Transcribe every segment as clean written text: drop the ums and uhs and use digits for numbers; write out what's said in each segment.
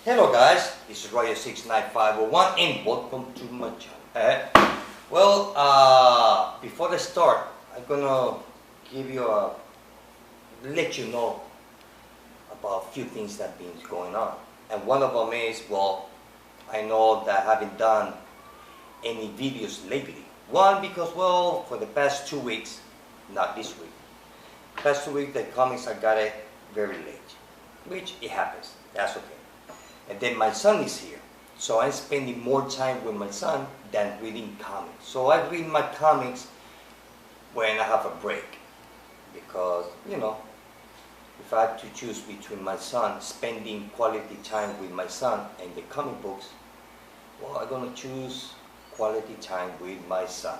Hello guys, this is Royal69501 and welcome to my channel. Before I start, I'm gonna let you know about a few things that been going on. And one of them is, well, I know that I haven't done any videos lately. One, because, well, for the past 2 weeks, not this week, past 2 weeks the comics I got it very late, which it happens, that's okay. And then my son is here, so I'm spending more time with my son than reading comics. So I read my comics when I have a break, because, you know, if I had to choose between my son, spending quality time with my son and the comic books, well, I'm gonna choose quality time with my son.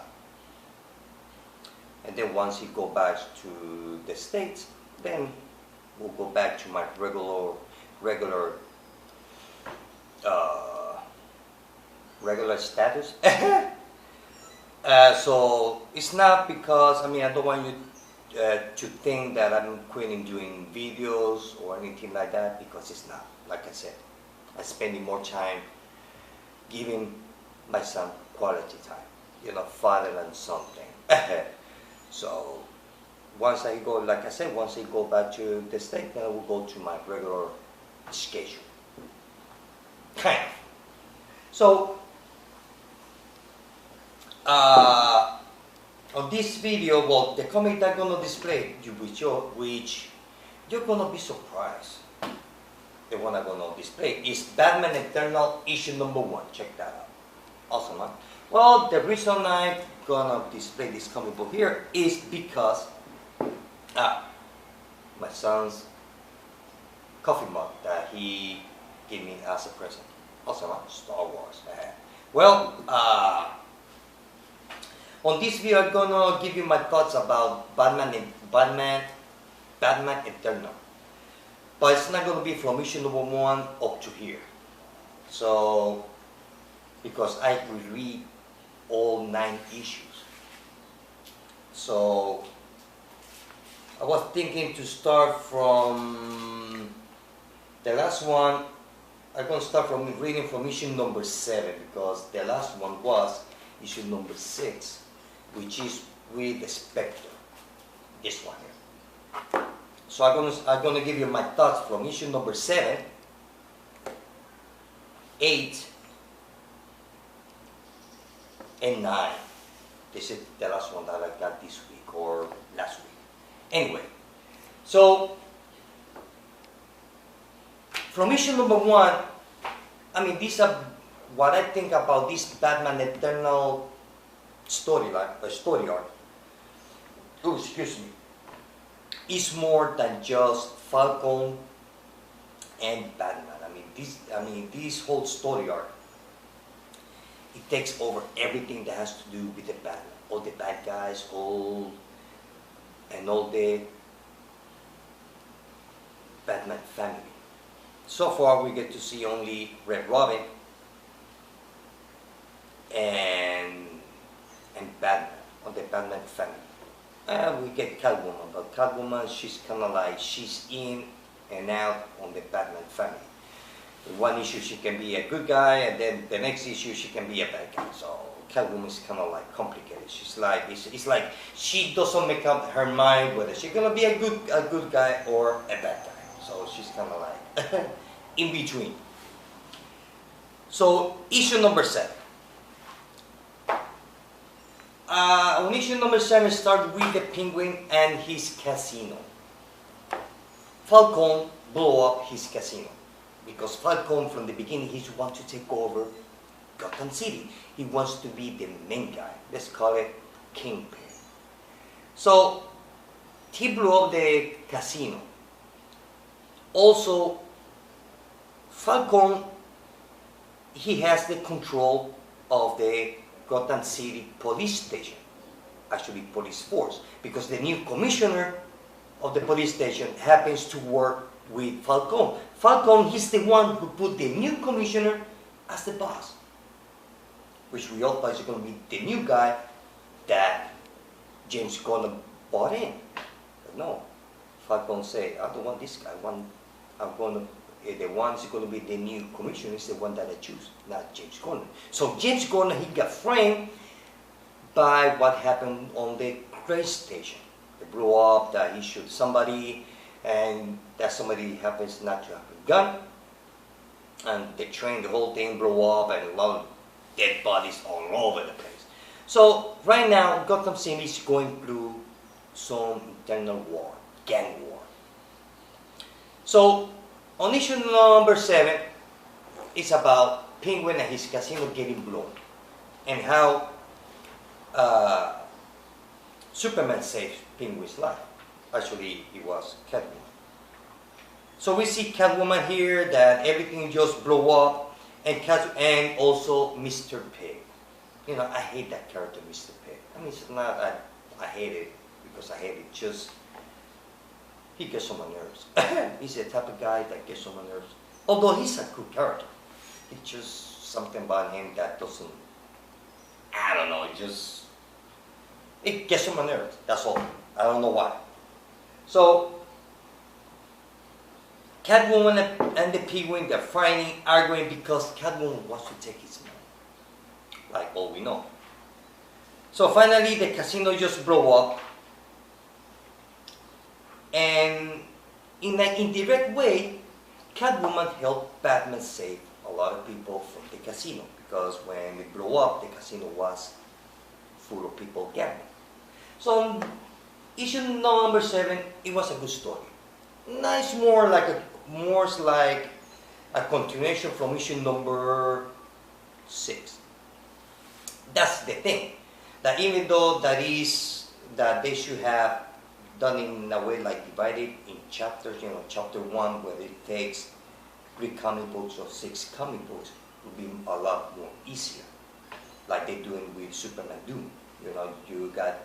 And then once he go back to the States, then we'll go back to my regular status. So it's not because, I don't want you to think that I'm quitting doing videos or anything like that, because it's not. Like I said, I'm spending more time giving my son quality time, you know, father and son thing. So once I go, like I said, once I go back to the States, then I will go to my regular schedule. Kind of. So, on this video, well, the comic that I'm going to display, which you're going to be surprised. The one I'm going to display is Batman Eternal issue #1. Check that out. Awesome, huh? Well, the reason I'm going to display this comic book here is because my son's coffee mug that he gave me as a present. Awesome, huh? Star Wars. Well, on this video, I'm gonna give you my thoughts about Batman Eternal. But it's not gonna be from issue #1 up to here. So, because I will read all 9 issues. So, I was thinking to start from the last one. I'm going to start from reading from issue #7, because the last one was issue #6, which is with the Spectre. This one here. So I'm going to give you my thoughts from issue #7, 8, and 9. This is the last one that I got this week or last week. Anyway, so from issue #1, these are what I think about this Batman Eternal story arc. Oh, excuse me. It's more than just Falcon and Batman. This whole story arc, it takes over everything that has to do with the Batman. All the bad guys, all the Batman family. So far, we get to see only Red Robin and Batman, on the Batman family. We get Catwoman, but Catwoman, she's kind of like, she's in and out on the Batman family. In one issue, she can be a good guy, and then the next issue, she can be a bad guy. So Catwoman is kind of like complicated. She's like, it's like she doesn't make up her mind whether she's gonna be a good guy or a bad guy. So she's kind of like in between. So issue #7. On issue #7 starts with the Penguin and his casino. Falcon blew up his casino, because Falcon from the beginning, he wants to take over Gotham City. He wants to be the main guy. Let's call it Kingpin. So he blew up the casino. Also, Falcon, he has the control of the Gotham City police station, actually police force, because the new commissioner of the police station happens to work with Falcon. Falcon, he's the one who put the new commissioner as the boss, which we all thought is going to be the new guy that James Gordon bought in. But no, Falcon said, I don't want this guy, I'm going to the one who's going to be the new commissioner is the one that I choose, not James Garner. So James Garner, he got framed by what happened on the train station. They blew up that he shot somebody, and that somebody happens not to have a gun, and the train, the whole thing blew up, and a lot of dead bodies all over the place. So right now, Gotham City is going through some internal war, gang war. So on issue number 7, it's about Penguin and his casino getting blown, and how Superman saved Penguin's life. Actually, it was Catwoman. So we see Catwoman here, that everything just blew up, and also Mr. Pig. You know, I hate that character, Mr. Pig. I mean, it's not that I hate it because I hate it. Just he gets on my nerves. He's the type of guy that gets on my nerves. Although he's a good character, it's just something about him that doesn't. I don't know. It gets on my nerves. That's all. I don't know why. So Catwoman and the Penguin, they're fighting, arguing because Catwoman wants to take his money, like all we know. So finally, the casino just blew up, and in an indirect way, Catwoman helped Batman save a lot of people from the casino, because when it blew up, the casino was full of people gambling. So issue number 7, it was a good story. It's more like a continuation from issue number 6. That's the thing, that even though that they should have done it in a way like divided in chapters, you know, chapter 1 where it takes 3 comic books or 6 comic books, would be a lot more easier, like they're doing with Superman Doom. You know, you got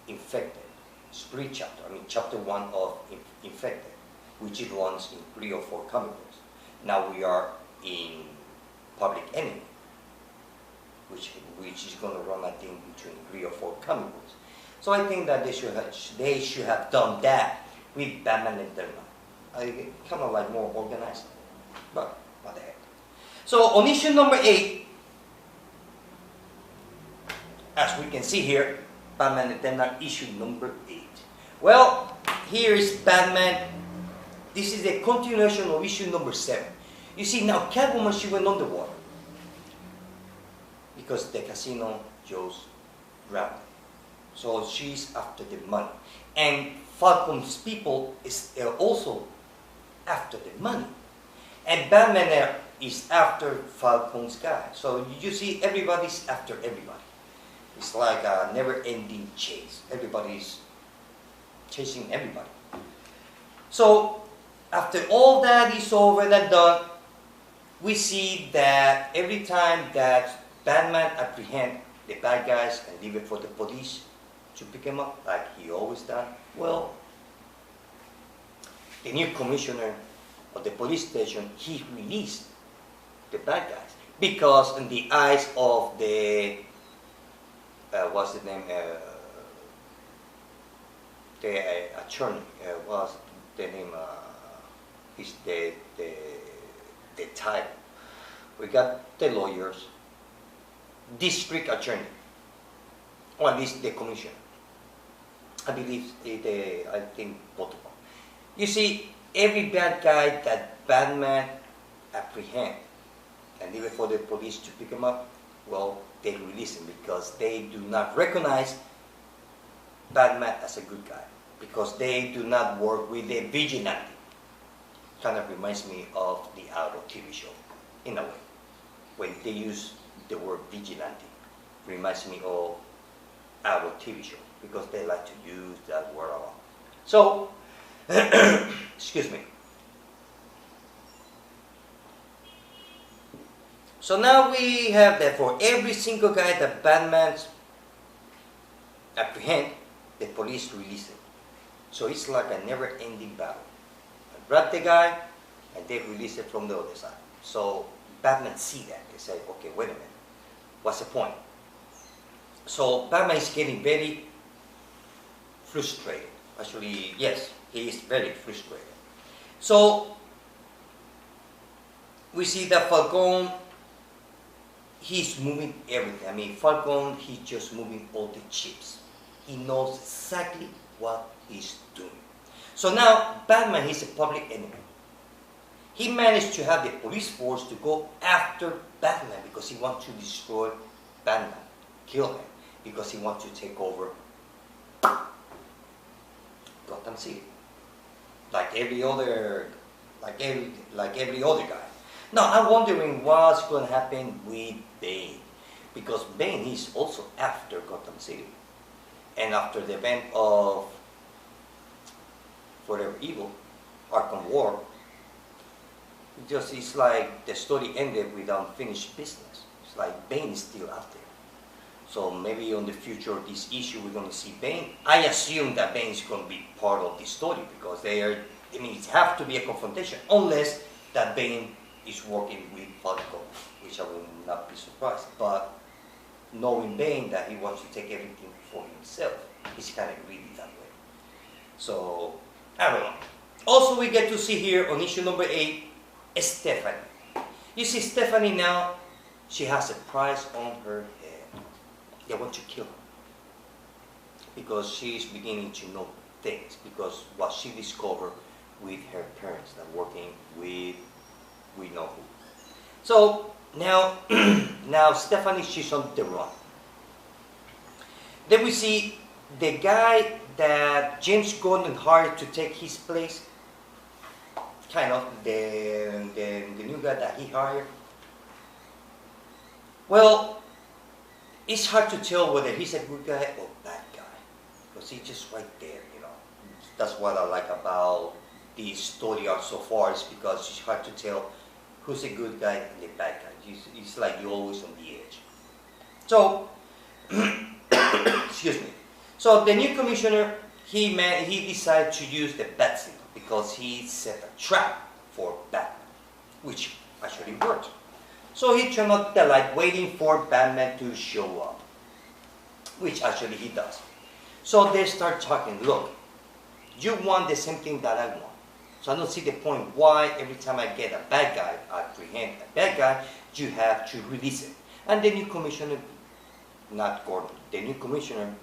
Infected, Split chapter, chapter 1 of Infected, which it runs in 3 or 4 comic books. Now we are in Public Enemy, which is going to run, I think, between 3 or 4 comic books. So I think that they should have done that with Batman and Superman. Kind of like more organized, but what the heck. So on issue number 8, as we can see here, Batman and Superman issue number 8. Well, here is Batman. This is a continuation of issue number 7. You see, now Catwoman, she went underwater because the casino just drowned. So she's after the money. And Falcon's people is also after the money. And Batman is after Falcon's guy. So you see, everybody's after everybody. It's like a never-ending chase. Everybody's chasing everybody. So after all that is over and done, we see that every time that Batman apprehends the bad guys and leave it for the police to pick him up, like he always done, well, the new commissioner of the police station, he released the bad guys. Because in the eyes of the what's the name? The attorney. What's the name? Is the title. We got the lawyers, district attorney, or at least the commissioner. I believe I think both of them. You see, every bad guy that Batman apprehend and leave it for the police to pick him up, well, they release him because they do not recognize Batman as a good guy, because they do not work with a vigilante. Kind of reminds me of the Arrow TV show, in a way. When they use the word vigilante, reminds me of Arrow TV show, because they like to use that word a lot. So, excuse me. So now we have that for every single guy that Batman apprehend, the police release him. So it's like a never-ending battle. I grab the guy, and they release it from the other side. So Batman see that. They say, okay, wait a minute. What's the point? So Batman is getting very frustrated. Actually, yes, he is very frustrated. So we see that Falcone, he's moving everything. I mean, Falcone, he's just moving all the chips. He knows exactly what he's doing. So now, Batman, he's a public enemy. He managed to have the police force to go after Batman because he wants to destroy Batman, kill him, because he wants to take over Gotham City, like every other guy. Now I'm wondering what's going to happen with Bane, because Bane is also after Gotham City, and after the event of Forever Evil, Arkham War. It's like the story ended with unfinished business. It's like Bane is still out there. So maybe on the future of this issue we're going to see Bane. I assume that Bane is going to be part of this story because it has to be a confrontation unless that Bane is working with Falcone, which I will not be surprised. But knowing Bane that he wants to take everything for himself, he's kind of greedy that way. So, I don't know. Also, we get to see here on issue number 8, Stephanie. You see Stephanie now, she has a price on her head. They want to kill her because she is beginning to know things, because what she discovered with her parents that working with we know who. So now, now Stephanie, she's on the run. Then we see the guy that James Gordon hired to take his place, kind of the new guy that he hired. Well, it's hard to tell whether he's a good guy or bad guy, because he's just right there, you know. That's what I like about the story arc so far, is because it's hard to tell who's a good guy and the bad guy. It's like you're always on the edge. So, excuse me. So the new commissioner, he decided to use the bat signal because he set a trap for Batman, which actually worked. So he turned on the light waiting for Batman to show up, which actually he does. So they start talking, look, you want the same thing that I want. So I don't see the point why every time I get a bad guy, I apprehend a bad guy, you have to release it. And the new commissioner, not Gordon, the new commissioner,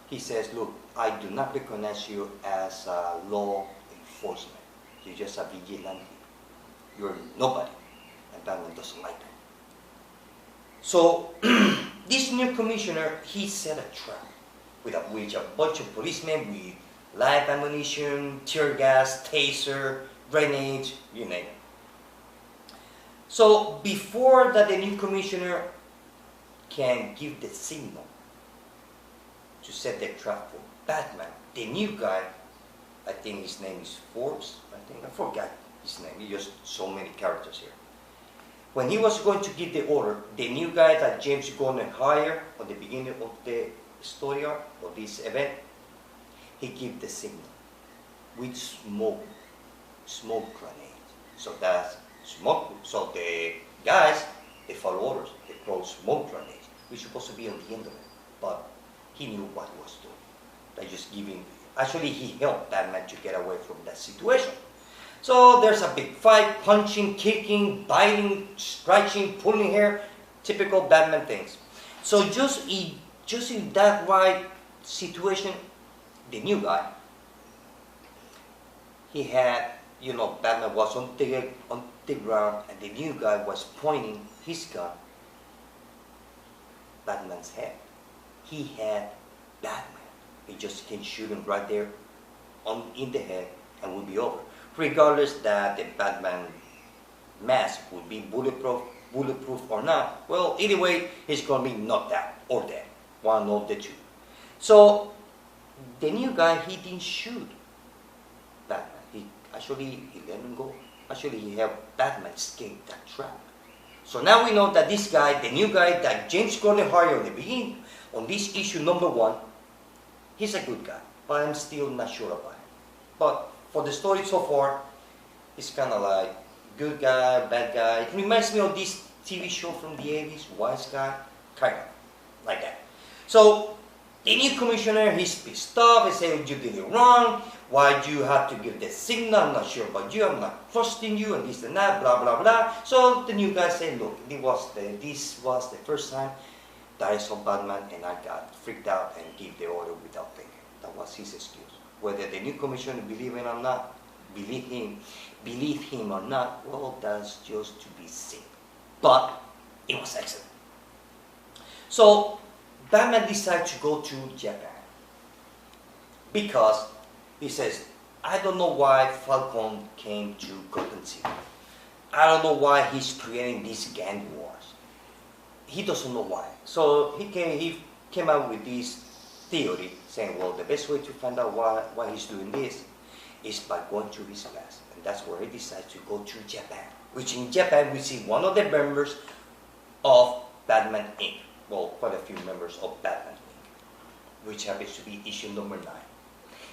he says, look, I do not recognize you as a law enforcement. You're just a vigilante. You're nobody. And Batman doesn't like that. So this new commissioner, he set a trap with a bunch of policemen with live ammunition, tear gas, taser, grenades, you name it. So before that the new commissioner can give the signal to set the trap for Batman, the new guy, I think his name is Forbes, I forgot his name, there's just so many characters here. When he was going to give the order, the new guy that James Gordon hired at the beginning of the story arc, of this event, he gave the signal with smoke grenades. So that's smoke, so the guys, they follow orders, they throw smoke grenades, which is supposed to be on the end of it, but he knew what he was doing. They just giving, actually he helped Batman to get away from that situation. So there's a big fight, punching, kicking, biting, stretching, pulling hair, typical Batman things. So just in that right situation, the new guy, he had, you know, Batman was on the ground and the new guy was pointing his gun Batman's head. He had Batman. He just can shoot him right there in the head and would be over. Regardless that the Batman mask would be bulletproof or not, well, either way, he's going to be knocked out or dead. One of the two. So, the new guy, he didn't shoot Batman. He let him go. Actually, he helped Batman escape that trap. So now we know that this guy, the new guy that James Gordon hired on the beginning, on this issue number 1, he's a good guy, but I'm still not sure about him. But for the story so far, it's kind of like good guy, bad guy. It reminds me of this TV show from the 80s, Wise Guy, kind of like that. So The new commissioner, he's pissed off. He said, you did it wrong. Why do you have to give the signal? I'm not sure about you. I'm not trusting you, and this and that, blah, blah, blah. So the new guy said, look, this was the first time that I saw Batman, and I got freaked out and gave the order without thinking. That was his excuse. Whether the new commissioner believe him or not, believe him or not, well, that's just to be seen. But it was excellent. So Batman decided to go to Japan because he says, I don't know why Falcon came to Gotham City. I don't know why he's creating these gang wars. He doesn't know why. So he came up with this theory saying, well, the best way to find out why he's doing this is by going to his past. And that's where he decides to go to Japan. Which in Japan we see one of the members of Batman Inc. Well, quite a few members of Batman Inc. Which happens to be issue number 9.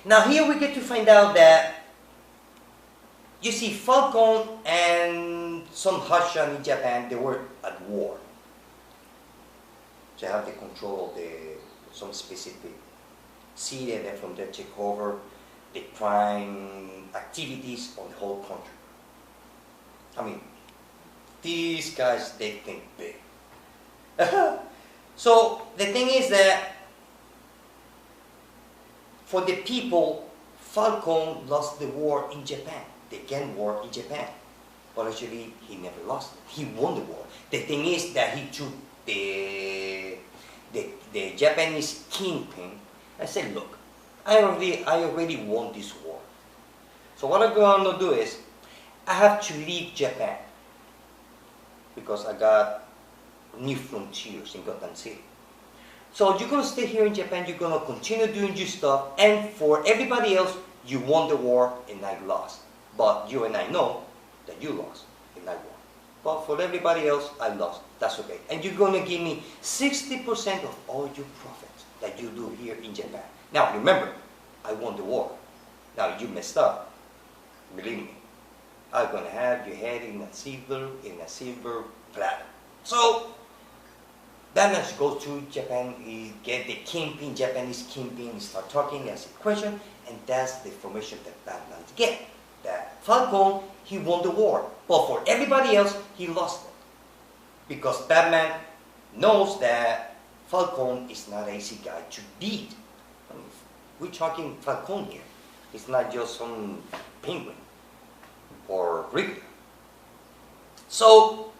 Now here we get to find out that you see Falcon and some Hashan in Japan, they were at war. They have the control of some specific city, and then from there take over the crime activities on the whole country. I mean, these guys, they think big. So the thing is that for the people, Falcon lost the war in Japan, the gang war in Japan. But actually, he never lost it. He won the war. The thing is that he took the Japanese kingpin and said, look, I already won this war. So what I'm going to do is, I have to leave Japan because I got new frontiers in Gotham City. So you're going to stay here in Japan, you're going to continue doing your stuff, and for everybody else, you won the war and I lost. But you and I know that you lost and I won. But for everybody else, I lost. That's okay. And you're going to give me 60% of all your profits that you do here in Japan. Now, remember, I won the war. Now, you messed up. Believe me. I'm going to have your head in a silver platter. So, Batman goes to Japan, he get the kingpin, Japanese kingpin, start talking, ask a question, and that's the information that Batman get. That Falcon, he won the war, but for everybody else, he lost it. Because Batman knows that Falcon is not an easy guy to beat. I mean, we're talking Falcon here. It's not just some penguin or Riddler. So,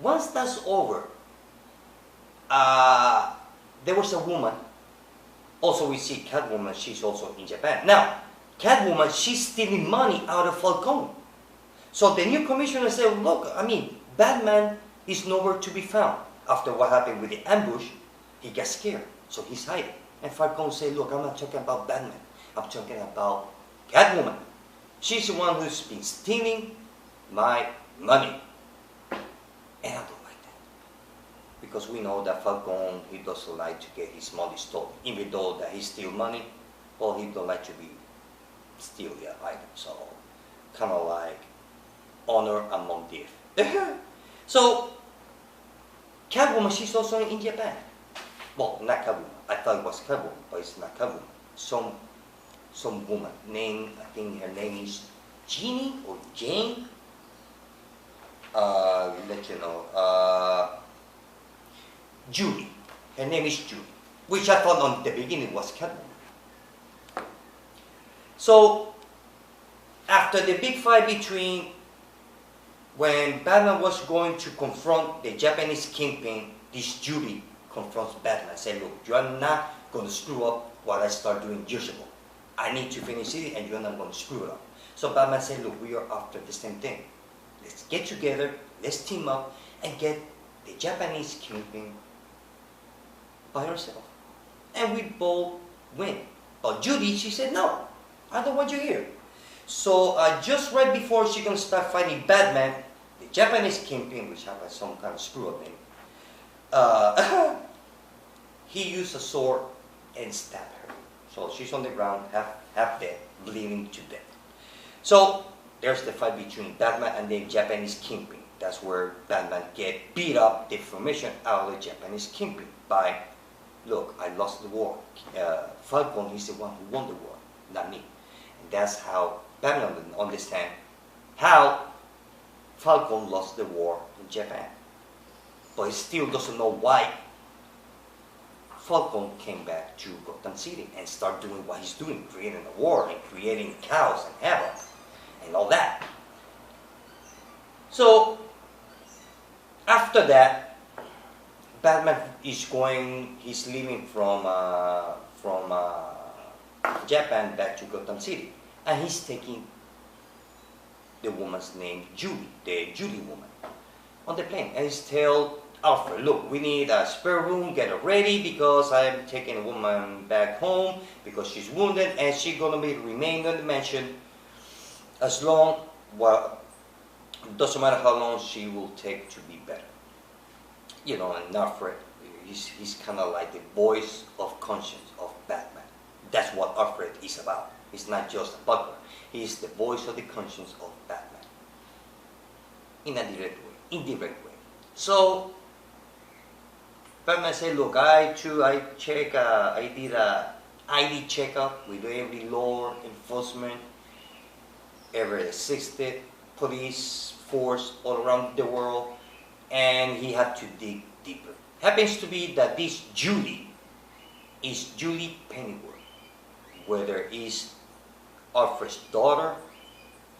once that's over, there was a woman. Also, we see Catwoman. She's also in Japan. Now, Catwoman, she's stealing money out of Falcone. So the new commissioner said, look, I mean, Batman is nowhere to be found. After what happened with the ambush, he got scared. So he's hiding. And Falcone said, look, I'm not talking about Batman. I'm talking about Catwoman. She's the one who's been stealing my money. And I don't like that. Because we know that Falcone, he doesn't like to get his money stolen. Even though that he steals money, well, he don't like to be steal the item. So, kind of like honor among thieves. So, Catwoman, she's also in Japan. Well, not Catwoman. I thought it was Catwoman, but it's not Catwoman. Some woman named, I think her name is Jeannie or Jane. Let you know. Judy. Her name is Judy, which I thought on the beginning was Catwoman. So, after the big fight between when Batman was going to confront the Japanese kingpin, this Judy confronts Batman and said, look, you are not going to screw up what I started doing years ago. I need to finish it and you're not going to screw it up. So Batman said, look, we are after the same thing. Let's get together, let's team up and get the Japanese kingpin by herself. And we both win. But Judy, she said, no, I don't want you here. So just right before she can start fighting Batman, the Japanese kingpin, which has some kind of screw-up name, he used a sword and stabbed her. So she's on the ground, half dead, bleeding to death. So there's the fight between Batman and the Japanese kingpin. That's where Batman get beat up the information out of the Japanese kingpin by look, I lost the war. Falcon is the one who won the war, not me. And that's how Batman understand how Falcon lost the war in Japan. But he still doesn't know why Falcon came back to Gotham City and start doing what he's doing, creating a war and creating chaos and havoc and all that. So after that, Batman is he's leaving from Japan back to Gotham City, and he's taking the woman's name Julie, the Julie woman, on the plane, and he's tell Alfred, look, we need a spare room, get her ready because I am taking a woman back home because she's wounded and she's gonna remain in the mansion as long, well, it doesn't matter how long she will take to be better. You know, and Alfred, he's kind of like the voice of conscience of Batman. That's what Alfred is about. He's not just a butler. He's the voice of the conscience of Batman. In a direct way, indirect way. So Batman said, look, I did a ID checkup with every law enforcement ever existed, police force all around the world, and he had to dig deeper. Happens to be that this Julie is Julie Pennyworth. Whether it's Alfred's daughter,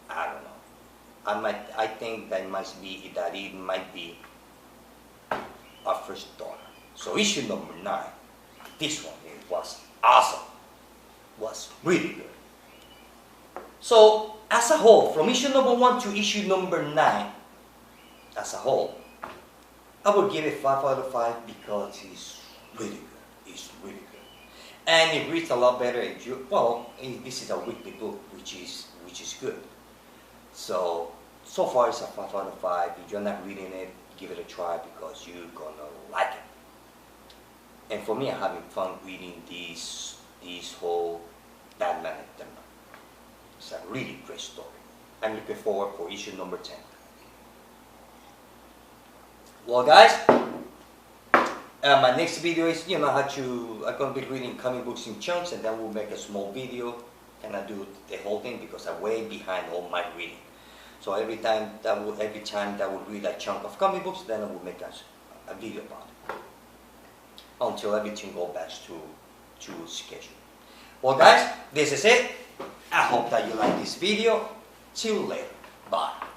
I don't know. I think that it might be Alfred's daughter. So issue number 9, this one here was awesome. Was really good. So as a whole, from issue number 1 to issue number 9, as a whole, I would give it 5 out of 5 because it's really good. It's really good. And it reads a lot better if you, this is a weekly book, which is good. So far it's a 5 out of 5. If you're not reading it, give it a try because you're gonna like it. And for me, I'm having fun reading this whole Batman Eternal. It's a really great story. I'm looking forward for issue number 10. Well, guys, my next video is, I'm gonna be reading comic books in chunks, and then we'll make a small video and I do the whole thing because I'm way behind all my reading. So every time that I would read a chunk of comic books, then I will make a video about it until everything goes back to schedule. Well, guys, this is it. I hope that you like this video. See you later. Bye.